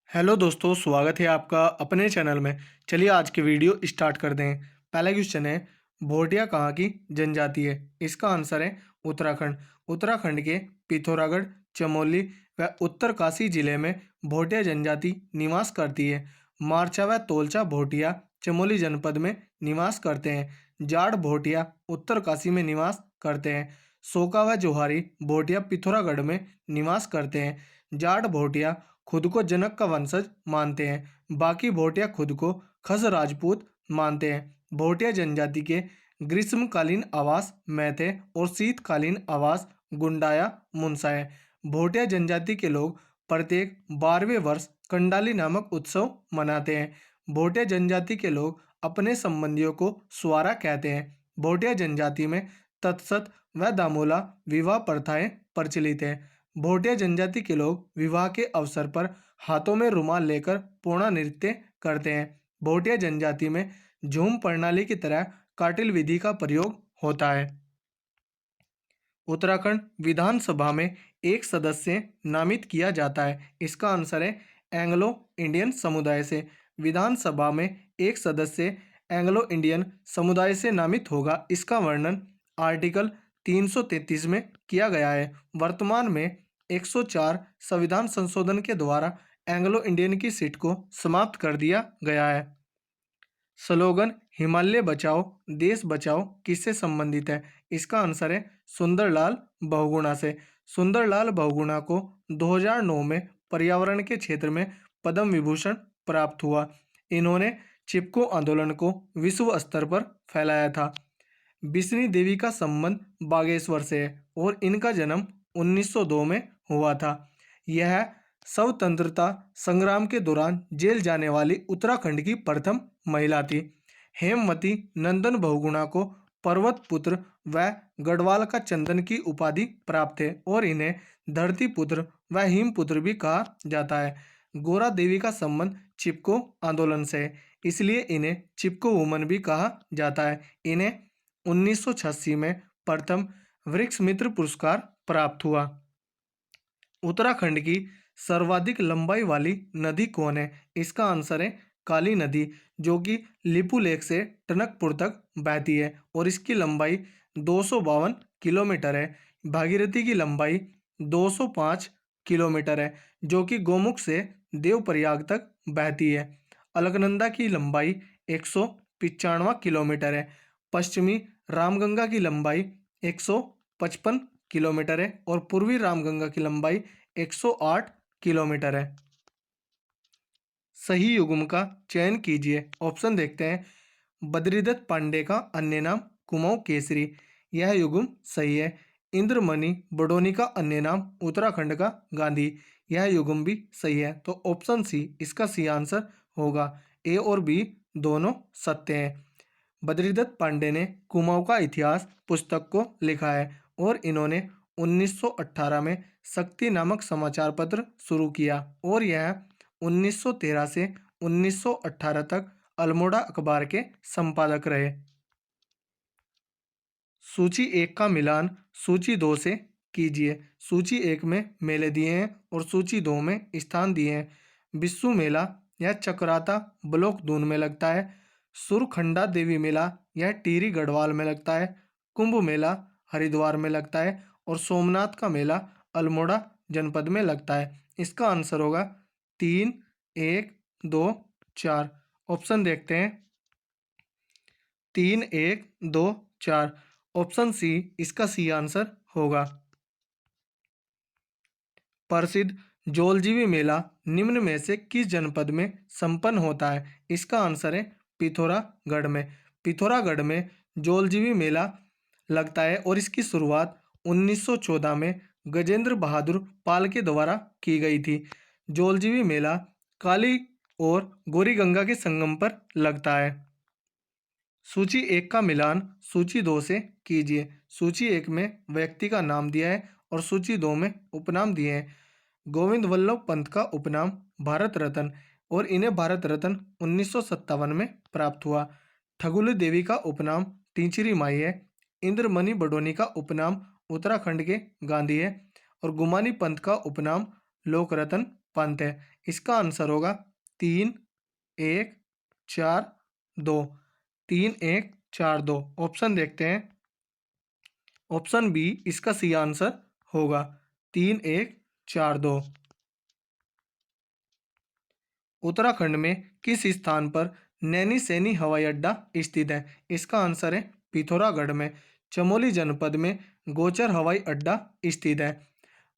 Hello दोस्तों, स्वागत है आपका अपने चैनल में। चलिए आज की वीडियो स्टार्ट कर दें। पहला क्वेश्चन है, भोटिया कहाँ की जनजाति है? इसका आंसर है उत्तराखंड। उत्तराखंड के पिथौरागढ़, चमोली व उत्तरकाशी जिले में भोटिया जनजाति निवास करती है। मारचा व तोलचा भोटिया चमोली जनपद में निवास करते हैं। जाट भोटिया उत्तरकाशी में निवास करते हैं। सोका व जोहारी भोटिया पिथौरागढ़ में निवास करते हैं। जाट भोटिया खुद को जनक का वंशज मानते हैं। बाकी भोटिया खुद को खस राजपूत मानते हैं। भोटिया जनजाति के ग्रीष्मकालीन आवास मैथे और शीतकालीन आवास गुंडाया मुनसा है। भोटिया जनजाति के लोग प्रत्येक 12वें वर्ष कंडाली नामक उत्सव मनाते हैं। भोटिया जनजाति के लोग अपने संबंधियों को स्वारा कहते हैं। भोटिया जनजाति में तत्सत व दामोला विवाह प्रथाएं प्रचलित है। भोटिया जनजाति के लोग विवाह के अवसर पर हाथों में रुमाल लेकर पोड़ा नृत्य करते हैं। भोटिया जनजाति में झूम प्रणाली की तरह काटिल विधि का प्रयोग होता है। उत्तराखंड विधानसभा में एक सदस्य नामित किया जाता है। इसका आंसर है एंग्लो इंडियन समुदाय से। विधानसभा में एक सदस्य एंग्लो इंडियन समुदाय से नामित होगा। इसका वर्णन आर्टिकल 333 में किया गया है। वर्तमान में 104 संविधान संशोधन के द्वारा एंग्लो इंडियन की सीट को समाप्त कर दिया गया है। स्लोगन हिमालय बचाओ देश बचाओ किससे संबंधित है? इसका आंसर है सुंदरलाल बहुगुणा से। सुंदरलाल बहुगुणा को 2009 में पर्यावरण के क्षेत्र में पद्म विभूषण प्राप्त हुआ। इन्होंने चिपको आंदोलन को विश्व स्तर पर फैलाया था। बिस्नी देवी का संबंध बागेश्वर से है और इनका जन्म 1902 में हुआ था। यह स्वतंत्रता संग्राम के दौरान जेल जाने वाली उत्तराखंड की प्रथम महिला थी। हेमवती नंदन बहुगुणा को पर्वत पुत्र व गढ़वाल का चंदन की उपाधि प्राप्त है और इन्हें धरती पुत्र व हिम पुत्र भी कहा जाता है। गोरा देवी का संबंध चिपको आंदोलन से है, इसलिए इन्हें चिपको वुमन भी कहा जाता है। इन्हें 1986 में प्रथम वृक्ष मित्र पुरस्कार प्राप्त हुआ। उत्तराखंड की सर्वाधिक लंबाई वाली नदी कौन है? इसका आंसर है काली नदी, जो कि लिपू लेक से टनकपुर तक बहती है और इसकी लंबाई 252 किलोमीटर है। भागीरथी की लंबाई 205 किलोमीटर है, जो कि गोमुख से देवप्रयाग तक बहती है। अलकनंदा की लंबाई 195 किलोमीटर है। पश्चिमी रामगंगा की लंबाई 155 किलोमीटर है और पूर्वी रामगंगा की लंबाई 108 किलोमीटर है। सही युग्म का चयन कीजिए। ऑप्शन देखते हैं। बद्रीदत्त पांडे का अन्य नाम कुमाऊं केसरी, यह युग्म सही है। इंद्रमणि बडोनी का अन्य नाम उत्तराखंड का गांधी, यह युग्म भी सही है। तो ऑप्शन सी इसका सी आंसर होगा। ए और बी दोनों सत्य हैं। बद्रीदत्त पांडे ने कुमाऊं का इतिहास पुस्तक को लिखा है और इन्होंने 1918 में शक्ति नामक समाचार पत्र शुरू किया और यह 1913 से 1918 तक अल्मोड़ा अखबार के संपादक रहे। सूची 1 का मिलान सूची 2 से कीजिए। सूची 1 में मेले दिए हैं और सूची 2 में स्थान दिए हैं। बिस्सू मेला यह चक्राता ब्लॉक दून में लगता है। सुरखंडा देवी मेला यह टिहरी गढ़वाल में लगता है। कुंभ मेला हरिद्वार में लगता है और सोमनाथ का मेला अल्मोड़ा जनपद में लगता है। इसका आंसर होगा 3, 1, 2, 4। ऑप्शन देखते हैं। 3, 1, 2, 4। ऑप्शन सी इसका सी आंसर होगा। प्रसिद्ध जौलजीबी मेला निम्न में से किस जनपद में संपन्न होता है? इसका आंसर है पिथौरागढ़ में। पिथौरागढ़ में जौलजीबी मेला लगता है और इसकी शुरुआत 1914 में गजेंद्र बहादुर पाल के द्वारा की गई थी। जौलजीबी मेला काली और गोरी गंगा के संगम पर लगता है। सूची 1 का मिलान सूची 2 से कीजिए। सूची 1 में व्यक्ति का नाम दिया है और सूची 2 में उपनाम दिए हैं। गोविंद वल्लभ पंत का उपनाम भारत रत्न और इन्हें भारत रत्न 1957 में प्राप्त हुआ। ठगुली देवी का उपनाम टिंचरी माई है। इंद्रमणि बडोनी का उपनाम उत्तराखंड के गांधी है और गुमानी पंत का उपनाम लोक रत्न पंत है। इसका आंसर होगा 3-1-4-2। 3-1-4-2 ऑप्शन देखते हैं। ऑप्शन बी इसका सी आंसर होगा 3-1-4-2। उत्तराखंड में किस स्थान पर नैनी सैनी हवाई अड्डा स्थित है? इसका आंसर है पिथौरागढ़ में। चमोली जनपद में गोचर हवाई अड्डा स्थित है।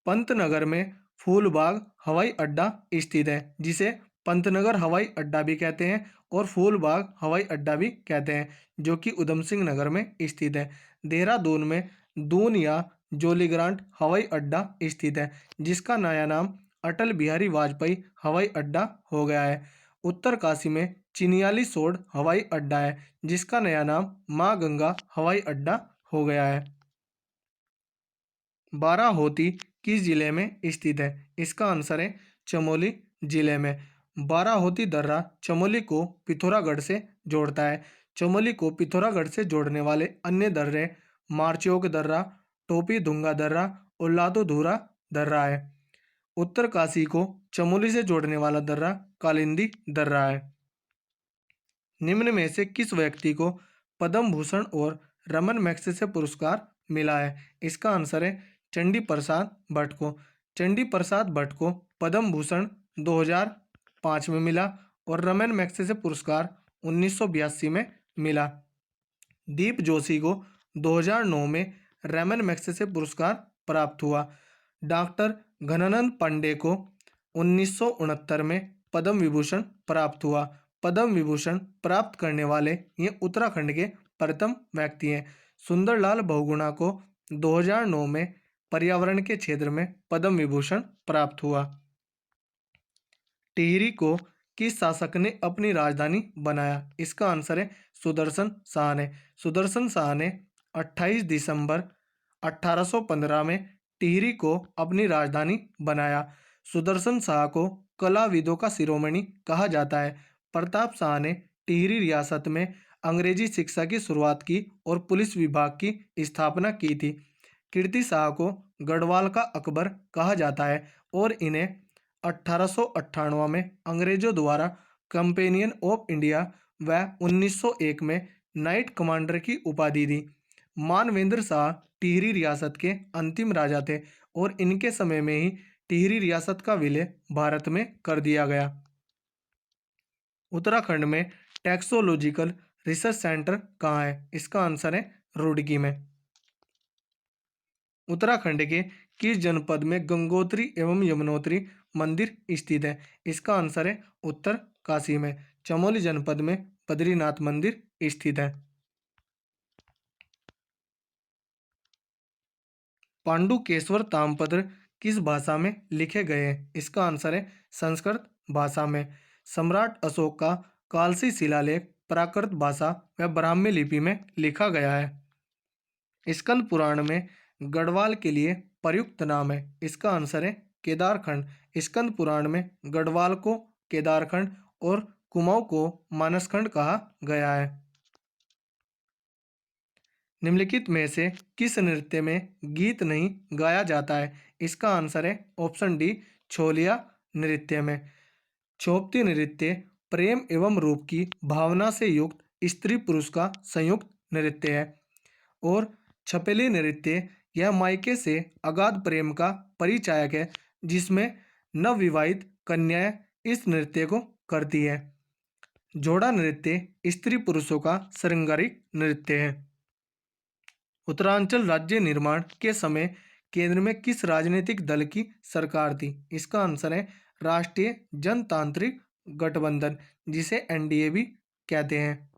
पंतनगर में फूलबाग हवाई अड्डा स्थित है, जिसे पंतनगर हवाई अड्डा भी कहते हैं और फूलबाग हवाई अड्डा भी कहते हैं, जो कि उधम सिंह नगर में स्थित है। देहरादून में दून या जोलीग्रांट हवाई अड्डा स्थित है, जिसका नया नाम अटल बिहारी वाजपेयी हवाई अड्डा हो गया है। उत्तरकाशी में चिनियाली सोड हवाई अड्डा है, जिसका नया नाम मां गंगा हवाई अड्डा हो गया है। बाराहोती किस जिले में स्थित है? इसका आंसर है चमोली जिले में। बाराहोती दर्रा चमोली को पिथौरागढ़ से जोड़ता है। चमोली को पिथौरागढ़ से जोड़ने वाले अन्य दर्रे मारचौक दर्रा, टोपी धुंगा दर्रा और लादो धूरा दर्रा है। उत्तरकाशी को चमोली से जोड़ने वाला दर्रा कालिंदी दर्रा है। निम्न में से किस व्यक्ति को पद्म भूषण और रमन मैग्सेसे पुरस्कार मिला है? इसका आंसर है चंडी प्रसाद भट्ट को। चंडी प्रसाद भट्ट को पद्म भूषण 2005 में मिला और रमन मैग्सेसे पुरस्कार 1982 में मिला। दीप जोशी को 2009 में रमन मैग्सेसे पुरस्कार प्राप्त हुआ। डॉक्टर घनानंद पांडे को 1969 में पद्म विभूषण प्राप्त हुआ। पद्म विभूषण प्राप्त करने वाले ये उत्तराखंड के प्रथम व्यक्ति हैं। सुंदरलाल बहुगुणा को 2009 में पर्यावरण के क्षेत्र में पद्म विभूषण प्राप्त हुआ। टिहरी को किस शासक ने अपनी राजधानी बनाया? इसका आंसर है सुदर्शन शाह ने। सुदर्शन शाह ने 28 दिसंबर 1815 में टिहरी को अपनी राजधानी बनाया। सुदर्शन शाह को कलाविदों का शिरोमणि कहा जाता है। प्रताप शाह ने टिहरी रियासत में अंग्रेजी शिक्षा की शुरुआत की और पुलिस विभाग की स्थापना की थी। कीर्ति शाह को गढ़वाल का अकबर कहा जाता है और इन्हें 1898 में अंग्रेजों द्वारा कंपेनियन ऑफ इंडिया व 1901 में नाइट कमांडर की उपाधि दी। मानवेंद्र शाह टिहरी रियासत के अंतिम राजा थे और इनके समय में ही टिहरी रियासत का विलय भारत में कर दिया गया। उत्तराखंड में टेक्सोलॉजिकल रिसर्च सेंटर कहाँ है? इसका आंसर है रुड़की में। उत्तराखंड के किस जनपद में गंगोत्री एवं यमुनोत्री मंदिर स्थित है? इसका आंसर है उत्तर काशी में। चमोली जनपद में बद्रीनाथ मंदिर स्थित है। पांडुकेश्वर ताम्रपत्र किस भाषा में लिखे गए हैं? इसका आंसर है संस्कृत भाषा में। सम्राट अशोक का कालसी शिलालेख प्राकृत भाषा व ब्राह्मी लिपि में लिखा गया है। स्कंद पुराण में गढ़वाल के लिए प्रयुक्त नाम है। इसका आंसर है केदारखंड। स्कंद पुराण में गढ़वाल को केदारखंड और कुमाऊं को मानसखंड कहा गया है। निम्नलिखित में से किस नृत्य में गीत नहीं गाया जाता है? इसका आंसर है ऑप्शन डी छोलिया नृत्य में। छोपती नृत्य प्रेम एवं रूप की भावना से युक्त स्त्री पुरुष का संयुक्त नृत्य है और छपेली नृत्य यह मायके से अगाध प्रेम का परिचायक है, जिसमें नवविवाहित कन्याएं इस नृत्य को करती है। जोड़ा नृत्य स्त्री पुरुषों का श्रृंगारिक नृत्य है। उत्तरांचल राज्य निर्माण के समय केंद्र में किस राजनीतिक दल की सरकार थी? इसका आंसर है राष्ट्रीय जनतांत्रिक गठबंधन, जिसे एनडीए भी कहते हैं।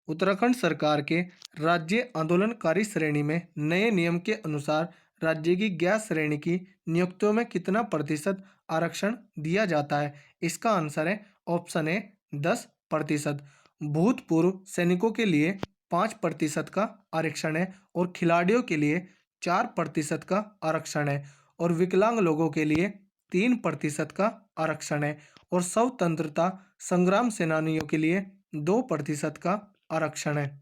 उत्तराखंड सरकार के राज्य आंदोलनकारी श्रेणी में नए नियम के अनुसार राज्य की 11 श्रेणी की नियुक्तियों में कितना प्रतिशत आरक्षण दिया जाता है? इसका आंसर है ऑप्शन ए 10%। भूतपूर्व सैनिकों के लिए 5% का आरक्षण है और खिलाड़ियों के लिए 4% का आरक्षण है और विकलांग लोगों के लिए 3% का आरक्षण है और स्वतंत्रता संग्राम सेनानियों के लिए 2% का आरक्षण है।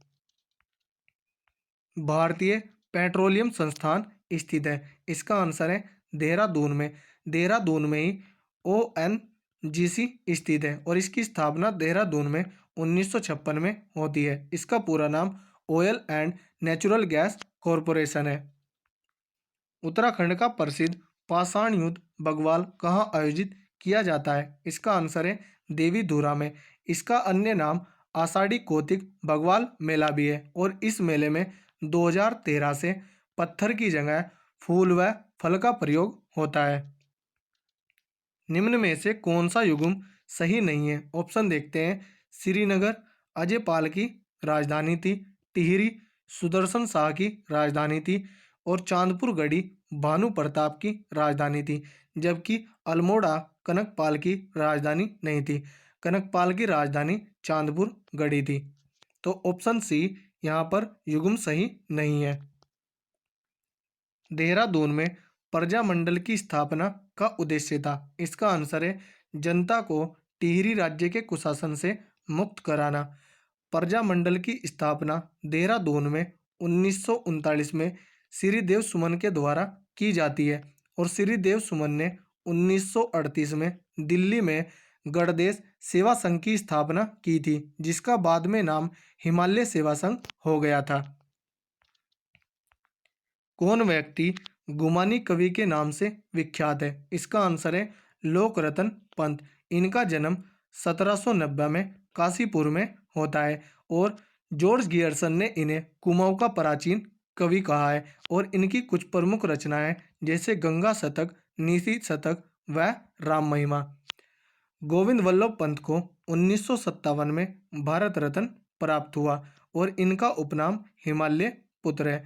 भारतीय पेट्रोलियम संस्थान स्थित है। इसका आंसर है देहरादून में। देहरादून में ही ओएनजीसी स्थित है और इसकी स्थापना देहरादून में 1956 में होती है। इसका पूरा नाम oil and natural gas corporation है। उत्तराखंड का प्रसिद्ध पाषाण युद्ध बगवाल कहाँ आयोजित किया जाता है? इसका आंसर है देवी धुरा में। इसका अन्य नाम आषाढ़ी कौतिक बगवाल मेला भी है और इस मेले में 2013 से पत्थर की जगह फूल व फल का प्रयोग होता है। निम्न में से कौन सा युग्म सही नहीं है? ऑप्शन देखते हैं। श्रीनगर अजयपाल की राजधानी थी, टिहरी सुदर्शन शाह की राजधानी थी और चांदपुर गढ़ी भानु प्रताप की राजधानी थी, जबकि अल्मोड़ा कनकपाल की राजधानी नहीं थी। कनकपाल की राजधानी चांदपुर गढ़ी थी। तो ऑप्शन सी यहाँ पर युग्म सही नहीं है। देहरादून में प्रजामंडल की स्थापना का उद्देश्य था। इसका आंसर है जनता को टिहरी राज्य के कुशासन से मुक्त कराना। प्रजामंडल की स्थापना देहरादून में 1939 में श्री देव सुमन के द्वारा की जाती है और श्री देव सुमन ने 1938 में दिल्ली में गणदेश सेवा संघ की स्थापना की थी, जिसका बाद में नाम हिमालय सेवा संघ हो गया था। कौन व्यक्ति गुमानी कवि के नाम से विख्यात है? इसका आंसर है लोकरतन पंत। इनका जन्म 1790 में काशीपुर में होता है और जॉर्ज गियर्सन ने इन्हें कुमाऊं का प्राचीन कवि कहा है और इनकी कुछ प्रमुख रचनाएं जैसे गंगा शतक, नीति शतक व राम महिमा। गोविंद वल्लभ पंत को 1957 में भारत रत्न प्राप्त हुआ और इनका उपनाम हिमालय पुत्र है।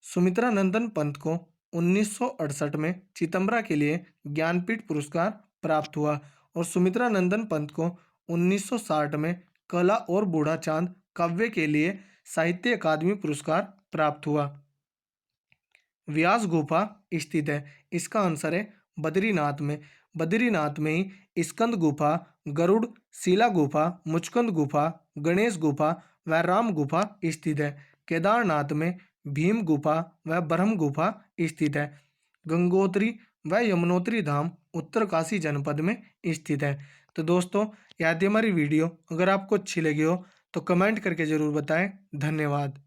सुमित्रा नंदन पंत को 1968 में चितंबरा के लिए ज्ञानपीठ पुरस्कार प्राप्त हुआ और सुमित्रा नंदन पंत को 1960 में कला और बूढ़ा चांद काव्य के लिए साहित्य अकादमी पुरस्कार प्राप्त हुआ। व्यास गुफा स्थित है। इसका आंसर है बद्रीनाथ में। बद्रीनाथ में ही स्कंद गुफा, गरुड़ शिला गुफा, मुचकंद गुफा, गणेश गुफा व राम गुफा स्थित है। केदारनाथ में भीम गुफा व ब्रह्म गुफा स्थित है। गंगोत्री व यमुनोत्री धाम उत्तरकाशी जनपद में स्थित है। तो दोस्तों, यह थी हमारी वीडियो। अगर आपको अच्छी लगी हो तो कमेंट करके ज़रूर बताएं। धन्यवाद।